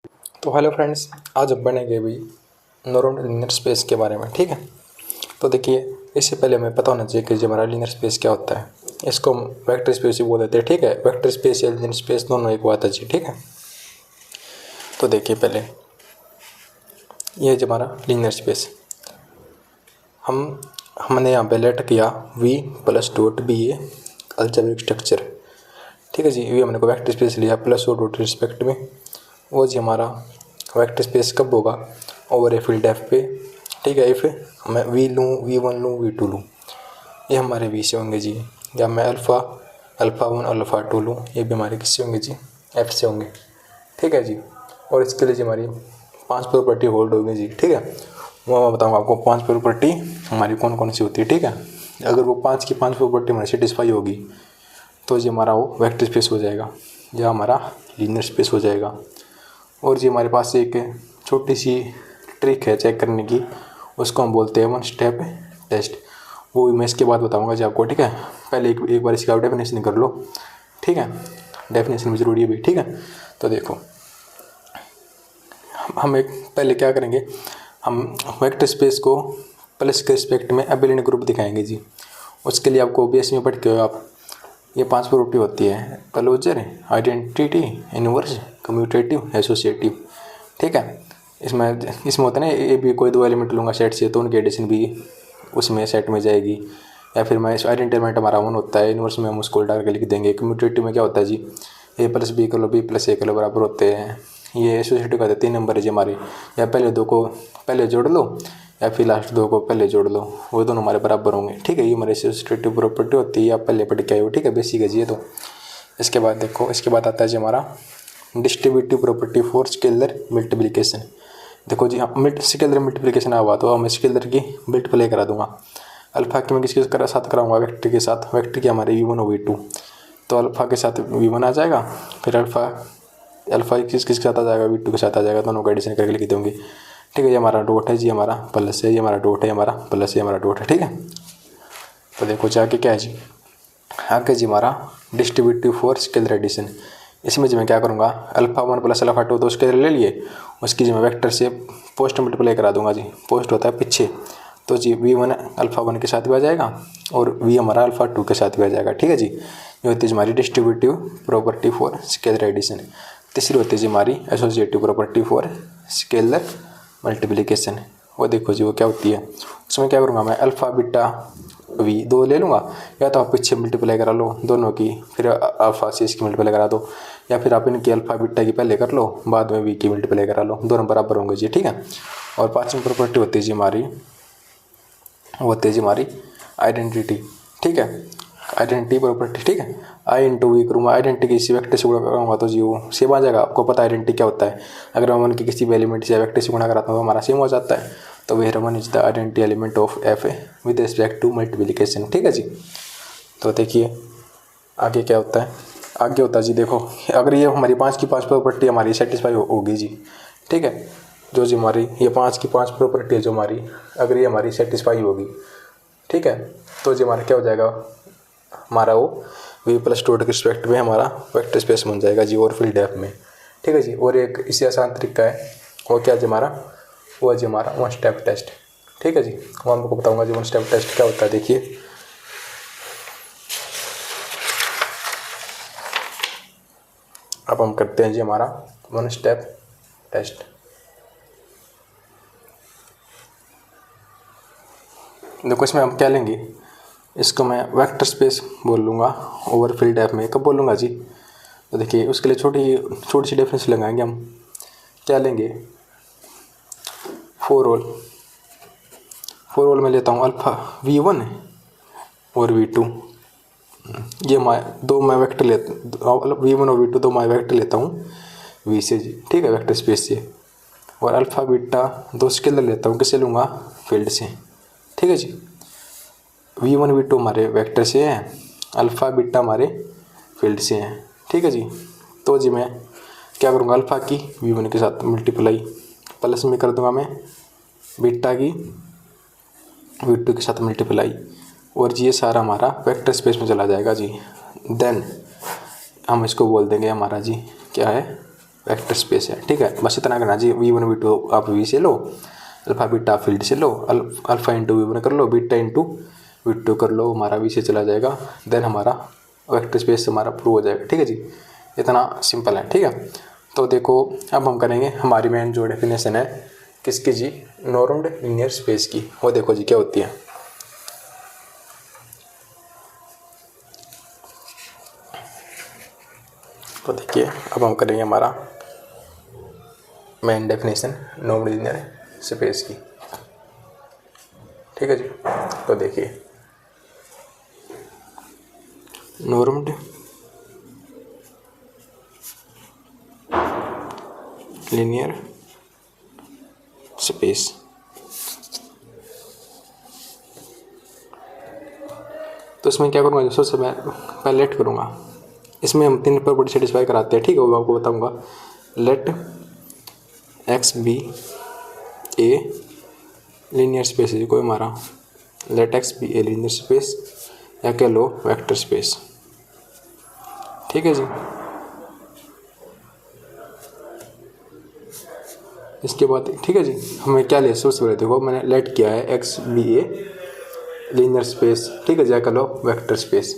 तो hello friends, आज हम पढ़ेंगे भी नॉर्मल लीनियर स्पेस के बारे में। ठीक है, तो देखिए, इससे पहले हमें पता होना चाहिए कि जो हमारा लीनियर स्पेस क्या होता है। इसको हम वेक्टर स्पेस ही बोल देते हैं। ठीक है, वेक्टर स्पेस या लीनियर स्पेस दोनों एक बात है जी। ठीक है, तो देखिए, पहले ये जो हमारा लीनियर स्पेस हमने यहाँ पे लेट किया v प्लस डॉट बी ए अलजेब्रिक स्ट्रक्चर। ठीक है जी, वी हमने को वेक्टर स्पेस लिया प्लस और डॉट रिस्पेक्ट में। वो जी हमारा वेक्टर स्पेस कब होगा? ओवर ए फील्ड एफ पे। ठीक है, इफ़ मैं वी लूँ, v1 लूँ, v2 लूँ, ये हमारे वी से होंगे जी। या मैं अल्फ़ा 1 अल्फ़ा 2 लूँ, ये भी हमारे किससे होंगे जी? एफ से होंगे। ठीक है जी, और इसके लिए जी हमारी 5 प्रॉपर्टी होल्ड होगी जी। ठीक है, वो मैं बताऊँगा आपको 5 प्रॉपर्टी हमारी कौन कौन सी होती है। ठीक है, अगर वो 5 की 5 प्रॉपर्टी हमारी सेटिस्फाई होगी तो जी हमारा वो वेक्टर स्पेस हो जाएगा या हमारा लीनियर स्पेस हो जाएगा। और जी हमारे पास एक छोटी सी ट्रिक है चेक करने की, उसको हम बोलते हैं 1 स्टेप टेस्ट। वो मैं इसके बाद बताऊंगा जी आपको। ठीक है, पहले एक बार इसका डेफिनेशन कर लो। ठीक है, डेफिनेशन भी ज़रूरी है भी। ठीक है, तो देखो, हम एक पहले क्या करेंगे, हम वेक्टर स्पेस को प्लस के रिस्पेक्ट में एबिलिटी ग्रुप दिखाएंगे जी। उसके लिए आपको ओबीएस में पढ़ के हो आप, ये 5 प्रॉपर्टी होती है: closure, identity, inverse, commutative, associative. ठीक है, इसमें होता है ना, ये भी कोई 2 एलिमेंट लूँगा सेट से तो उनकी एडिशन भी उसमें सेट में जाएगी। या फिर मैं आइडेंटिटी एलिमेंट हमारा 1 होता है, इनवर्स में हम उसको उल्टा करके लिख देंगे। कम्यूटेटिव में क्या होता है जी, ए प्लस बी कलो बी प्लस ए कलो बराबर होते हैं। ये एसोसिएटिव का 3 नंबर है जी हमारे, या पहले 2 को पहले जोड़ लो या फिर लास्ट 2 को पहले जोड़ लो, वो दोनों हमारे बराबर होंगे। ठीक है, ये हमारी एसोसिएटिव प्रॉपर्टी होती है, आप पहले पढ़ के आए हो। ठीक है, बेसिक है जी ये तो। इसके बाद देखो, इसके बाद आता है जी हमारा distributive property for scalar multiplication. देखो जी, स्केलर मल्टीप्लिकेशन हुआ तो मैं स्केलर की मल्टीप्लाई करा दूंगा। अल्फा की मैं किसके साथ कराऊंगा? वेक्टर के साथ। वेक्टर की हमारे v1 और v2, तो अल्फा के साथ v1 आ जाएगा, फिर अल्फा किसके साथ आ जाएगा? v2 के साथ आ जाएगा। दोनों का एडिशन करके लिख दूंगी। ठीक है, ये हमारा डॉट है जी, हमारा प्लस है, ये हमारा डॉट है, हमारा प्लस है, हमारा डॉट है। ठीक है, तो देखो जी आगे क्या है जी, आगे जी हमारा डिस्ट्रीब्यूटिव फॉर स्केलर एडिशन। इसमें जी मैं क्या करूँगा, अल्फ़ा 1 प्लस अल्फ़ा 2 तो स्केलर ले लिए, उसकी जी मैं वेक्टर से पोस्ट मल्टीप्लाई करा दूंगा जी। पोस्ट होता है पीछे, तो जी v1 अल्फ़ा 1 के साथ भी आ जाएगा और v हमारा अल्फ़ा 2 के साथ भी आ जाएगा। ठीक है जी, ये होती है हमारी distributive property for scalar addition. तीसरी होती है जी हमारी associative property for scalar multiplication. वो देखो जी, वो क्या होती है, उसमें क्या करूँगा मैं, अल्फ़ा बीटा v 2 ले लूँगा, या तो आप पीछे मल्टीप्लाई करा लो दोनों की, फिर अल्फ़ा से इसकी मल्टीप्लाई करा दो, या फिर आप इनकी अल्फ़ा बीटा की पहले कर लो, बाद में v की मल्टीप्लाई करा लो, दोनों बराबर होंगे जी। ठीक है, और पांचवी प्रॉपर्टी होती है जी हमारी, होती है जी हमारी आइडेंटिटी। ठीक है, आइडेंटिटी प्रॉपर्टी। ठीक है, आई इंटू वी करूँगा, आइडेंटिटी किसी वेक्टर से गुणा करूँगा तो जी वो सेम आ जाएगा। आपको पता है आइडेंटिटी क्या होता है, अगर हम उनकी किसी भी एलिमेंट से वेक्टर से गुणा कराता हूँ तो हमारा सेम हो जाता है। तो where one is the identity element of F with respect to multiplication. ठीक है जी, तो देखिए आगे क्या होता है। आगे होता है जी, देखो, अगर ये हमारी 5 की 5 प्रॉपर्टी हमारी सेटिस्फाई होगी जी। ठीक है, जो जी हमारी ये 5 की 5 प्रॉपर्टी है जो हमारी, अगर ये हमारी सेटिस्फाई होगी, ठीक है, तो जी हमारा क्या हो जाएगा, हमारा वो v प्लस डॉट के रिस्पेक्ट में हमारा वेक्टर स्पेस बन जाएगा जी, और फील्ड एफ में। ठीक है जी, और एक इससे आसान तरीका है, वो क्या जी हमारा, वो है जी हमारा 1 स्टेप टेस्ट। ठीक है जी, वो आपको बताऊंगा जी 1 स्टेप टेस्ट क्या होता है। देखिए, अब हम करते हैं जी हमारा 1 स्टेप टेस्ट। देखो, इसमें हम क्या लेंगे, इसको मैं वेक्टर स्पेस बोल लूँगा ओवर फील्ड एफ में। कब बोलूँगा जी, तो देखिए उसके लिए छोटी सी डिफरेंस लगाएंगे हम। क्या लेंगे, फोर ऑल में लेता हूँ अल्फ़ा v1 और v2, ये दो मैं वेक्टर v1 और v2 दो मैं वेक्टर लेता हूँ v से जी। ठीक है, वेक्टर स्पेस से। और अल्फ़ा बीटा 2 स्केलर लेता हूँ, किससे लूँगा? फील्ड से। ठीक है जी, v1 v2 हमारे वेक्टर से है, अल्फ़ा बीटा हमारे फील्ड से हैं। ठीक है जी, तो जी मैं क्या करूँगा, अल्फ़ा की v1 के साथ मल्टीप्लाई प्लस में कर दूँगा मैं बीटा की v2 के साथ मल्टीप्लाई, और जी ये सारा हमारा वेक्टर स्पेस में चला जाएगा जी। देन हम इसको बोल देंगे हमारा जी क्या है, वेक्टर स्पेस है, ठीक है। बस इतना करना जी। V1 V2 आप V से लो, अल्फा बीटा फील्ड से लो, अल्फा इंटू V1 कर लो, बीटा इंटू V2 कर लो, हमारा V से चला जाएगा, देन हमारा वेक्टर स्पेस हमारा प्रूव हो जाएगा, ठीक है जी। इतना सिंपल है, ठीक है। तो देखो अब हम करेंगे हमारी मेन जो डेफिनेशन है किसकी जी, नॉर्म्ड लीनियर स्पेस की। वो देखो जी क्या होती है। तो देखिए अब हम करेंगे हमारा मेन डेफिनेशन नॉर्म्ड लीनियर स्पेस की, ठीक है जी। तो देखिए नॉर्म्ड लीनियर स्पेस, तो इसमें क्या करूँगा, सबसे मैं पहले लेट करूँगा। इसमें हम 3 प्रॉपर्टी सेटिस्फाई कराते हैं, ठीक है। वो आपको बताऊँगा। Let X be a linear space है कोई हमारा, let X be a linear space या कह लो वेक्टर स्पेस, ठीक है जी। इसके बाद ठीक है जी, हमें क्या ले सोर्स बोले, देखो मैंने लेट किया है X be a linear space, ठीक है, जाकर लो वेक्टर स्पेस,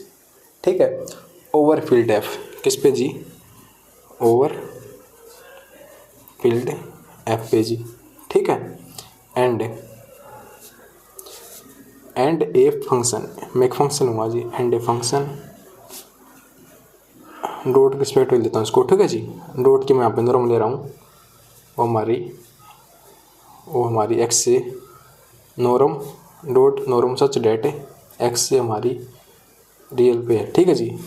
ठीक है। ओवर फील्ड एफ किस पे जी, ओवर फील्ड एफ पे जी, ठीक है। एंड ए फंक्शन, मैं एक फंक्शन लूँगा जी, एंड ए फंक्शन डॉट के रिस्पेक्ट में लेता हूँ इसको, ठीक है जी। डॉट की मैं यहाँ पे नॉर्म ले रहा हूँ, वो हमारी एक्स से नॉर्म डॉट नॉर्म सच डेट एक्स से हमारी रियल पे है, ठीक है जी।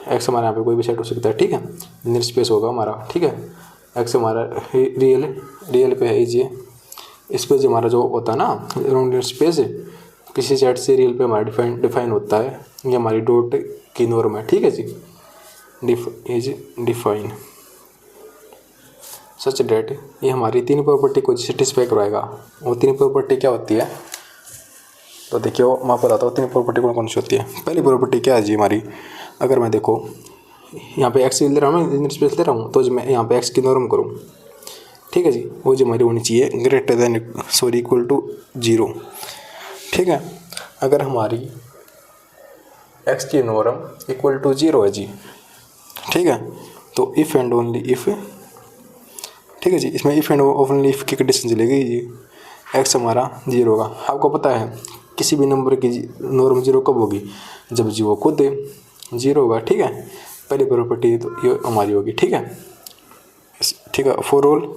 एक्स हमारे यहाँ पे कोई भी सेट हो सकता है, ठीक है। लीनियर स्पेस होगा हमारा, ठीक है। एक्स हमारा रियल पे है ये, इस पे जो हमारा जो होता है ना लीनियर स्पेस किसी सेट से रियल पे हमारा डिफाइन होता है, ये हमारी डॉट की नॉर्म है, ठीक है जी। डिफाइन सच डेट, ये हमारी 3 प्रॉपर्टी को सेटिस्फाई करवाएगा। वो 3 प्रॉपर्टी क्या होती है, तो देखिए मैं आपको बताता हूँ 3 प्रॉपर्टी कौन सी होती है। पहली प्रॉपर्टी क्या है जी हमारी, अगर मैं देखो यहाँ पे एक्स ले रहा हूँ, लीनियर स्पेस ले रहा हूँ, तो जो मैं यहाँ पे एक्स की नॉर्म करूँ, ठीक है जी, वो जो हमारी होनी चाहिए ग्रेटर देन इक्वल टू 0, ठीक है। अगर हमारी एक्स की नॉर्म इक्वल टू 0 है जी, ठीक है, तो इफ़ एंड ओनली इफ़, ठीक है जी, इसमें इफ़ एंड ओनली इफ़ की कंडीशन चलेगी जी, एक्स हमारा 0 होगा। आपको पता है किसी भी नंबर की नॉर्म 0 कब होगी, जब जी वो खुद 0 होगा, ठीक है। पहली प्रॉपर्टी तो ये हमारी होगी, ठीक है, ठीक है। फॉर ऑल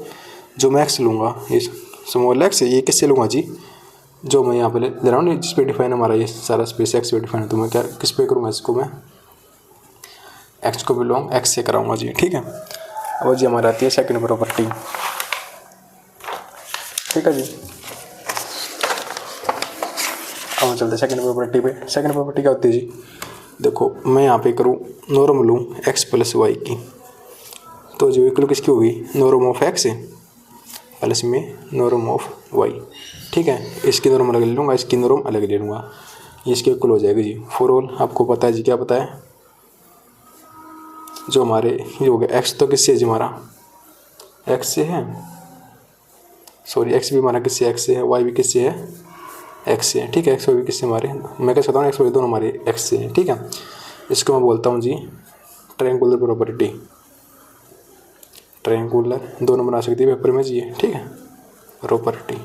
जो मैं एक्स लूँगा, ये स्मॉल एक्स, ये किससे लूँगा जी, जो मैं यहाँ पे ले रहा हूँ जिस पे डिफाइन हमारा ये सारा स्पेस एक्स पे डिफाइन है, तो मैं क्या किस पे करूँगा, इसको मैं एक्स को बिलोंग एक्स से कराऊँगा जी, ठीक है। अब जी हमारी आती है सेकंड प्रॉपर्टी, ठीक है जी। अब हम चलते हैं सेकंड प्रॉपर्टी पे। सेकंड प्रॉपर्टी क्या होती है जी, देखो मैं यहाँ पे करूँ नॉर्म लूँ एक्स प्लस वाई की, तो जो इक्वल किसकी होगी, नॉर्म ऑफ एक्स प्लस में नॉर्म ऑफ वाई, ठीक है। इसकी नॉर्म अलग ले लूँगा, इसकी नॉर्म अलग ले लूँगा, ये इसके इक्वल हो जाएगी जी। फॉर ऑल आपको पता है जी, क्या पता है, जो हमारे ये हो गया एक्स तो किससे है जी, हमारा एक्स से है, सॉरी एक्स भी हमारा किससे एक्स से है, वाई भी किससे है एक्स से है, ठीक है। एक्स वाई भी किससे हमारे, मैं कह सकता हूँ एक्स वाई दोनों हमारे एक्स से है, ठीक है। इसको मैं बोलता हूँ जी ट्रायंगुलर प्रॉपर्टी, ट्रायंगुलर दोनों बना सकती है पेपर में जी, ठीक है, प्रॉपर्टी।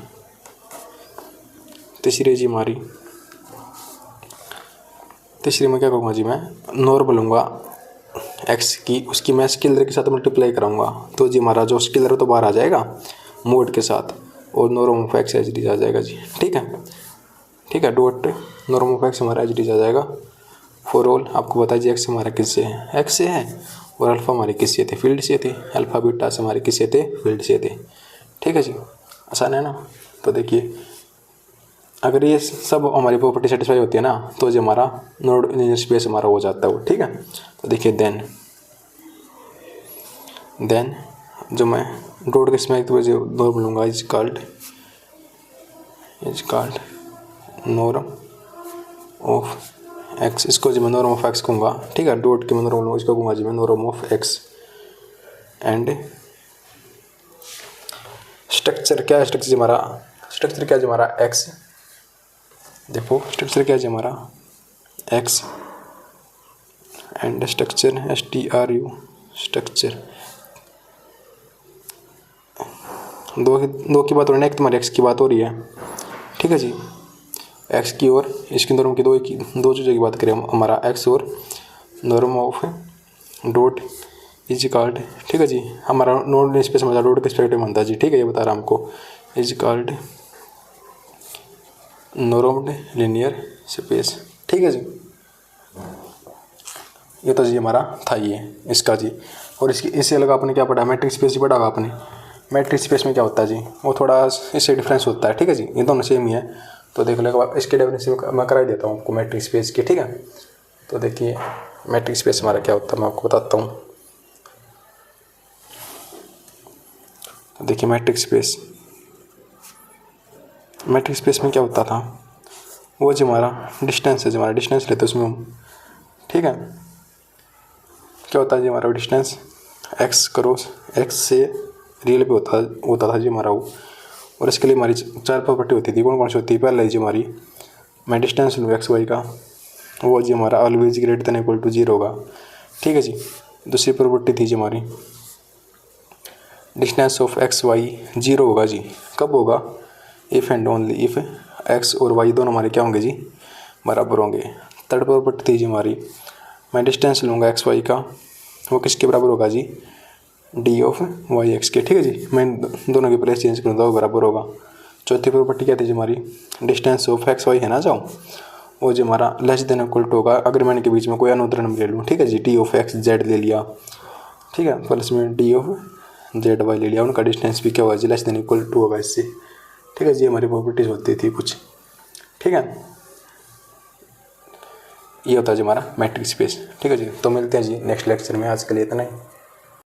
तीसरी जी हमारी, तीसरी में क्या करूँगा जी, मैं नॉर्म लूँगा एक्स की, उसकी मैं स्केलर के साथ मल्टीप्लाई कराऊंगा, तो जी हमारा जो स्केलर है तो बाहर आ जाएगा मोड के साथ, और norm of x h d आ जाएगा जी, ठीक है, ठीक है। डॉट नॉर्म ऑफ एक्स हमारा एच डी आ जाएगा। फॉर ऑल आपको बता जी एक्स हमारा किससे है, एक्स से है, और अल्फ़ा हमारे किससे थे, फील्ड से थे, अल्फ़ा बीटा से हमारे किससे थे, फील्ड से थे, ठीक है जी। आसान है ना। तो देखिए अगर ये सब हमारी प्रॉपर्टी सेटिस्फाई होती है ना, तो जो हमारा नॉर्म्ड लीनियर स्पेस हमारा हो जाता है वो, ठीक है। तो देखिए देन जो मैं डॉट के इसमें तो जो नॉर्म लूँगा is called norm of x, इसको जो मैं नॉर्म ऑफ एक्स कहूँगा, ठीक है। डॉट के मैं नॉर्म लूँगा, इसको कहूँगा जी मैं norm of x, and structure क्या है, स्ट्रक्चर क्या है हमारा एक्स, देखो स्ट्रक्चर क्या है हमारा x and structure STRU structure. दो की बात हो रही है, एक तुम्हारी एक्स की बात हो रही है, ठीक है जी। एक्स की और इसकी नॉर्म की दो चीज़ों की बात करें हमारा एक्स और norm of dot is equal, ठीक है जी। हमारा नोड स्पेस हमारा डॉट के स्पेक्ट में बनता है जी, ठीक है, ये बता रहा हमको इज इक्वल नॉर्म्ड लीनियर स्पेस, ठीक है जी। ये तो जी हमारा था ये इसका जी। और इससे अलग आपने क्या पढ़ा, मैट्रिक्स स्पेस ही पढ़ा आपने। मैट्रिक्स स्पेस में क्या होता है जी, वो थोड़ा इससे डिफरेंस होता है, ठीक है जी। ये दोनों सेम ही है, तो देख लो इसके डेफिनेशन मैं करा ही देता हूँ आपको मैट्रिक्स स्पेस की, ठीक है। तो देखिए मैट्रिक्स स्पेस हमारा क्या होता है मैं आपको बताता हूँ। तो देखिए मैट्रिक्स स्पेस में क्या होता था, वो जो हमारा डिस्टेंस है, जो हमारा डिस्टेंस लेते हैं उसमें हम, ठीक है, क्या होता है जी हमारा डिस्टेंस एक्स क्रॉस एक्स से रियल पे होता था जी हमारा वो। और इसके लिए हमारी 4 प्रॉपर्टी होती थी, कौन कौन सी होती है, पहले जी हमारी मैं डिस्टेंस लूँ एक्स वाई का, वो जी हमारा always greater than equal to 0 होगा, ठीक है जी। दूसरी प्रॉपर्टी थी जी हमारी डिस्टेंस ऑफ एक्स वाई 0 होगा जी, कब होगा, if and only if x और वाई दोनों हमारे क्या होंगे जी, बराबर होंगे। थर्ड प्रॉपर्टी थी जी हमारी मैं डिस्टेंस लूँगा एक्स वाई का, वो किसके बराबर होगा जी, डी ऑफ वाई एक्स के, ठीक है जी। मैं दोनों की प्लेस चेंज करूँगा वो बराबर होगा। चौथी प्रॉपर्टी क्या थी जी हमारी डिस्टेंस ऑफ एक्स वाई है ना जाओ, वो जो हमारा लेस देन इक्वल टू होगा अगर मैं इनके बीच में कोई अनूतर नंबर ले लूँ, ठीक है जी। डी ऑफ एक्स जेड ले लिया, ठीक है, प्लस में डी ऑफ जेड वाई ले लिया, उनका डिस्टेंस भी क्या होगा जी, लेस देन इक्वल टू होगा इससे, ठीक है जी। हमारी प्रॉपर्टीज होती थी कुछ, ठीक है। ये होता है जी हमारा मैट्रिक्स स्पेस, ठीक है जी। तो मिलते हैं जी नेक्स्ट लेक्चर में, आज के लिए इतना ही।